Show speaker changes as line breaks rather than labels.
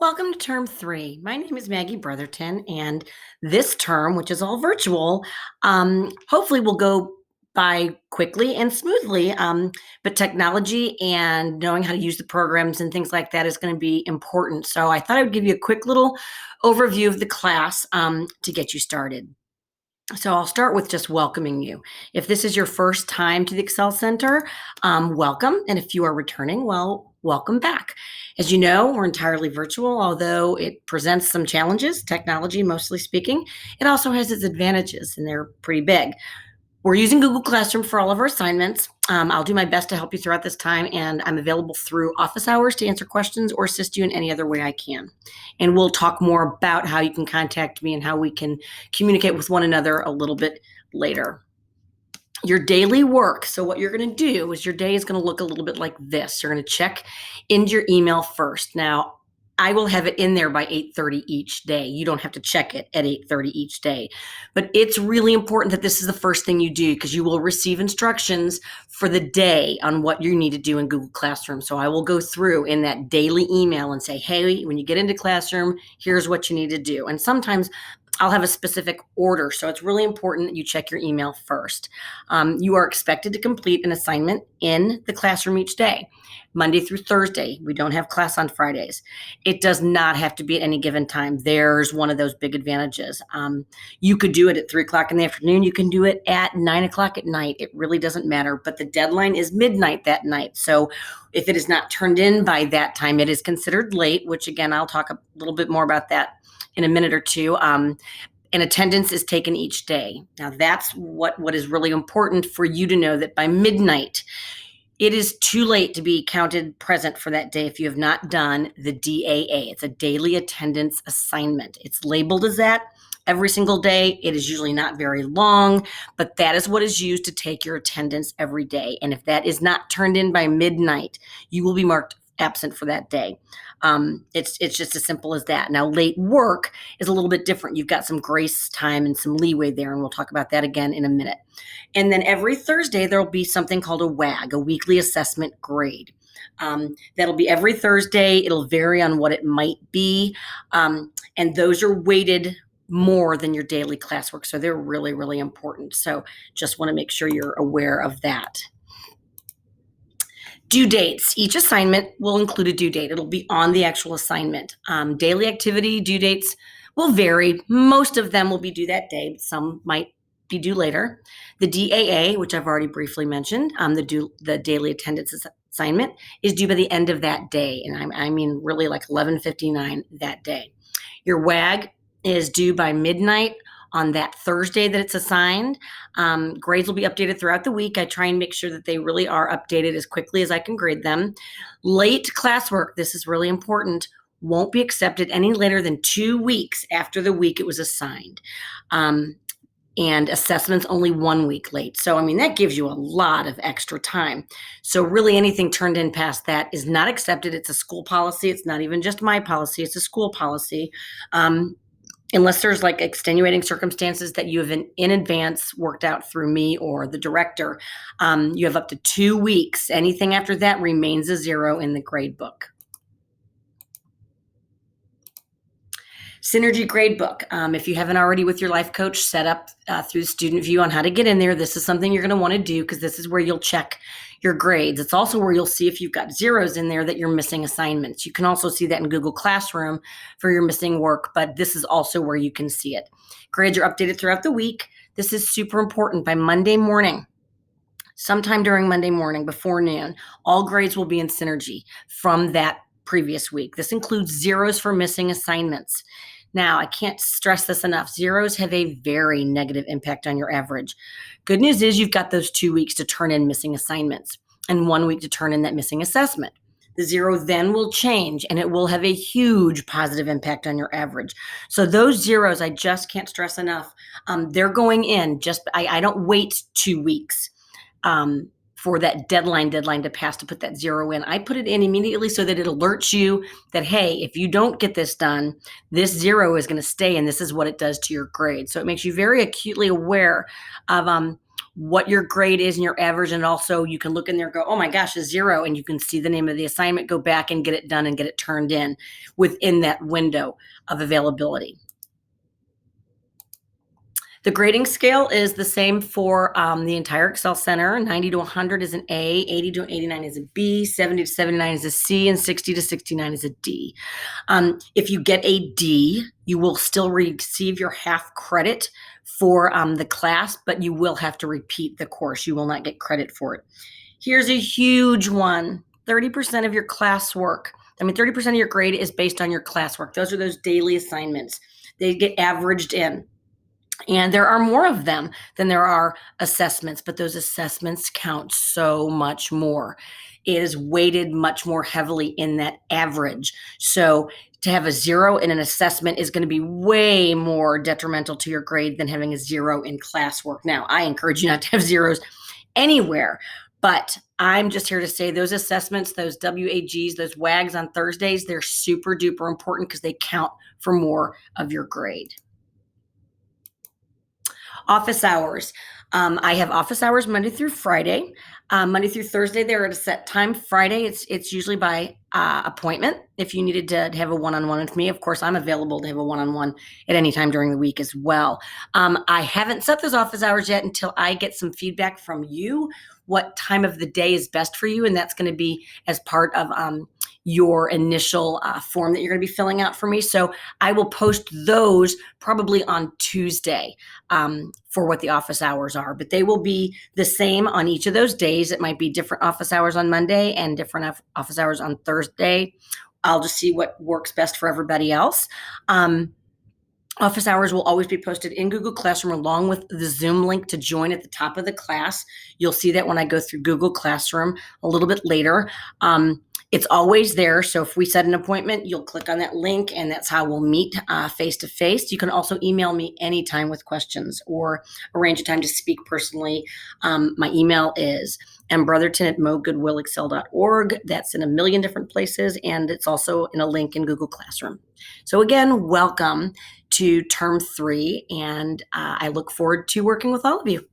Welcome to term 3. My name is Maggie Brotherton, and this term, which is all virtual, hopefully will go by quickly and smoothly. But technology and knowing how to use the programs and things like that is going to be important. So I thought I would give you a quick little overview of the class to get you started. So I'll start with just welcoming you. If this is your first time to the Excel Center, welcome. And if you are returning, well, welcome back. As you know, we're entirely virtual, although it presents some challenges, technology mostly speaking. It also has its advantages, and they're pretty big. We're using Google Classroom for all of our assignments. I'll do my best to help you throughout this time, and I'm available through office hours to answer questions or assist you in any other way I can. And we'll talk more about how you can contact me and how we can communicate with one another a little bit later. Your daily work. So what you're going to do is your day is going to look a little bit like this. You're going to check into your email first. Now, I will have it in there by 8:30 each day. You don't have to check it at 8:30 each day. But it's really important that this is the first thing you do because you will receive instructions for the day on what you need to do in Google Classroom. So I will go through in that daily email and say, hey, when you get into Classroom, here's what you need to do. And sometimes I'll have a specific order. So it's really important that you check your email first. You are expected to complete an assignment in the classroom each day, Monday through Thursday. We don't have class on Fridays. It does not have to be at any given time. There's one of those big advantages. You could do it at 3 o'clock in the afternoon. You can do it at 9 o'clock at night. It really doesn't matter. But the deadline is midnight that night. So if it is not turned in by that time, it is considered late, which again, I'll talk a little bit more about that in a minute or two. And attendance is taken each day. Now, that's what is really important for you to know, that by midnight, it is too late to be counted present for that day if you have not done the DAA. It's a daily attendance assignment. It's labeled as that every single day. It is usually not very long, but that is what is used to take your attendance every day. And if that is not turned in by midnight, you will be marked absent for that day. It's just as simple as that. Now, late work is a little bit different. You've got some grace time and some leeway there, and we'll talk about that again in a minute. And then every Thursday, there will be something called a WAG, a weekly assessment grade. That'll be every Thursday. It'll vary on what it might be. And those are weighted more than your daily classwork. So they're really, really important. So just want to make sure you're aware of that. Due dates. Each assignment will include a due date. It'll be on the actual assignment. Daily activity due dates will vary. Most of them will be due that day, but some might be due later. The DAA, which I've already briefly mentioned, the daily attendance assignment, is due by the end of that day. And I mean really like 11:59 that day. Your WAG is due by midnight on that Thursday that it's assigned. Grades will be updated throughout the week. I try and make sure that they really are updated as quickly as I can grade them. Late classwork, this is really important, won't be accepted any later than 2 weeks after the week it was assigned. And assessments only 1 week late. So, I mean, that gives you a lot of extra time. So really anything turned in past that is not accepted. It's a school policy. It's not even just my policy. It's a school policy. Unless there's like extenuating circumstances that you have in advance worked out through me or the director, you have up to 2 weeks. Anything after that remains a 0 in the grade book. Synergy Gradebook. If you haven't already with your life coach set up through Student View on how to get in there, this is something you're going to want to do because this is where you'll check your grades. It's also where you'll see if you've got zeros in there that you're missing assignments. You can also see that in Google Classroom for your missing work, but this is also where you can see it. Grades are updated throughout the week. This is super important. By Monday morning, sometime during Monday morning before noon, all grades will be in Synergy from that previous week. This includes zeros for missing assignments. Now, I can't stress this enough. Zeros have a very negative impact on your average. Good news is you've got those 2 weeks to turn in missing assignments and 1 week to turn in that missing assessment. The 0 then will change and it will have a huge positive impact on your average. So those zeros, I just can't stress enough. They're going in. I don't wait 2 weeks for that deadline to pass to put that 0 in. I put it in immediately so that it alerts you that, hey, if you don't get this done, this 0 is going to stay and this is what it does to your grade. So it makes you very acutely aware of what your grade is and your average. And also you can look in there and go, oh my gosh, a 0. And you can see the name of the assignment, go back and get it done and get it turned in within that window of availability. The grading scale is the same for the entire Excel Center. 90 to 100 is an A, 80 to 89 is a B, 70 to 79 is a C, and 60 to 69 is a D. If you get a D, you will still receive your half credit for the class, but you will have to repeat the course. You will not get credit for it. Here's a huge one. 30% of your classwork, 30% of your grade is based on your classwork. Those are those daily assignments. They get averaged in. And there are more of them than there are assessments, but those assessments count so much more. It is weighted much more heavily in that average. So to have a 0 in an assessment is going to be way more detrimental to your grade than having a 0 in classwork. Now, I encourage you not to have zeros anywhere, but I'm just here to say those assessments, those WAGs, those WAGs on Thursdays, they're super duper important because they count for more of your grade. Office hours. I have office hours Monday through Friday. Monday through Thursday, they're at a set time. Friday, it's usually by appointment. If you needed to have a one-on-one with me, of course, I'm available to have a one-on-one at any time during the week as well. I haven't set those office hours yet until I get some feedback from you, what time of the day is best for you, and that's going to be as part of your initial form that you're going to be filling out for me. So I will post those probably on Tuesday for what the office hours are, but they will be the same on each of those days. It might be different office hours on Monday and different office hours on Thursday. I'll just see what works best for everybody else. Office hours will always be posted in Google Classroom along with the Zoom link to join at the top of the class. You'll see that when I go through Google Classroom a little bit later. It's always there. So if we set an appointment, you'll click on that link and that's how we'll meet face to face. You can also email me anytime with questions or arrange a time to speak personally. My email is mbrotherton@mogoodwillexcel.org. That's in a million different places, and it's also in a link in Google Classroom. So again, welcome to Term 3, and I look forward to working with all of you.